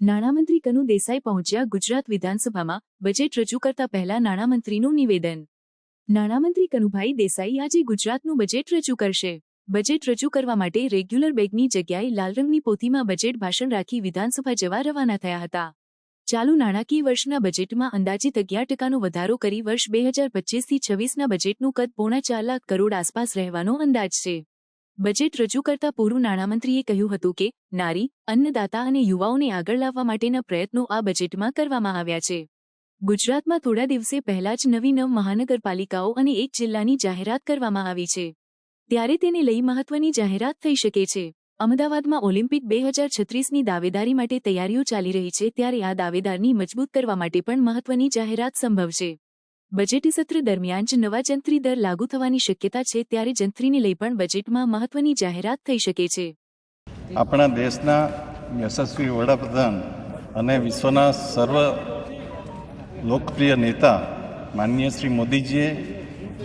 નાણામંત્રી કનુ દેસાઈ પહોંચ્યા ગુજરાત વિધાનસભામાં બજેટ રજૂ કરતા પહેલા નાણામંત્રીનું નિવેદન। નાણામંત્રી કનુભાઈ દેસાઈ આજે ગુજરાતનું બજેટ રજૂ કરશે। બજેટ રજૂ કરવા માટે રેગ્યુલર બેગની જગ્યાએ લાલ રંગની પોથીમાં બજેટ ભાષણ રાખી વિધાનસભા જવા રવાના થયા હતા। ચાલુ નાણાકીય વર્ષના બજેટમાં અંદાજિત 11% વધારો કરી વર્ષ 2025થી 26ના બજેટનું કદ પોણા 4 લાખ કરોડ આસપાસ રહેવાનો અંદાજ છે। બજેટ રજૂ કરતા પૂર્વ નાણામંત્રીએ કહ્યું હતું કે નારી, અન્નદાતા અને યુવાઓને આગળ લાવવા માટેના પ્રયત્નો આ બજેટમાં કરવામાં આવ્યા છે। ગુજરાતમાં થોડા દિવસે પહેલા જ નવી 9 મહાનગરપાલિકાઓ અને 1 જિલ્લાની જાહેરાત કરવામાં આવી છે, ત્યારે તેને લઈ મહત્વની જાહેરાત થઈ શકે છે। અમદાવાદમાં ઓલિમ્પિક 2036ની દાવેદારી માટે તૈયારીઓ ચાલી રહી છે, ત્યારે આ દાવેદારની મજબૂત કરવા માટે પણ મહત્વની જાહેરાત સંભવ છે। બજેટી સત્ર દરમિયાન જ નવા જંત્રી દર લાગુ થવાની શક્યતા છે, ત્યારે જંત્રીને લઈ પણ બજેટમાં મહત્વની જાહેરાત થઈ શકે છે। આપણા દેશના યશસ્વી વડાપ્રધાન અને વિશ્વના સર્વ લોકપ્રિય નેતા માનનીય શ્રી મોદીજીએ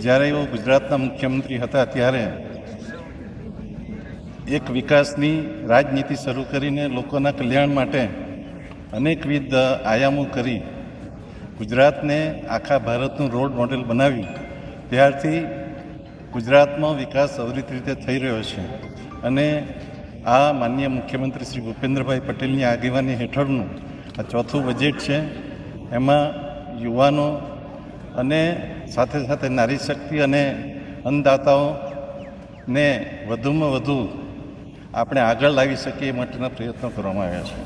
જ્યારે એઓ ગુજરાતના મુખ્યમંત્રી હતા ત્યારે એક વિકાસની રાજનીતિ શરૂ કરીને લોકોના કલ્યાણ માટે અનેકવિધ આયામો કરી ગુજરાતને આખા ભારતનું રોલ મોડેલ બનાવ્યું। ત્યારથી ગુજરાતમાં વિકાસ અવિરત રીતે થઈ રહ્યો છે અને આ માનનીય મુખ્યમંત્રી શ્રી ભૂપેન્દ્રભાઈ પટેલની આગેવાની હેઠળનું આ ચોથું બજેટ છે। એમાં યુવાનો અને સાથે સાથે નારી શક્તિ અને અન્નદાતાઓને વધુમાં વધુ આપણે આગળ લાવી શકીએ એ માટેના પ્રયત્નો કરવામાં આવ્યા છે।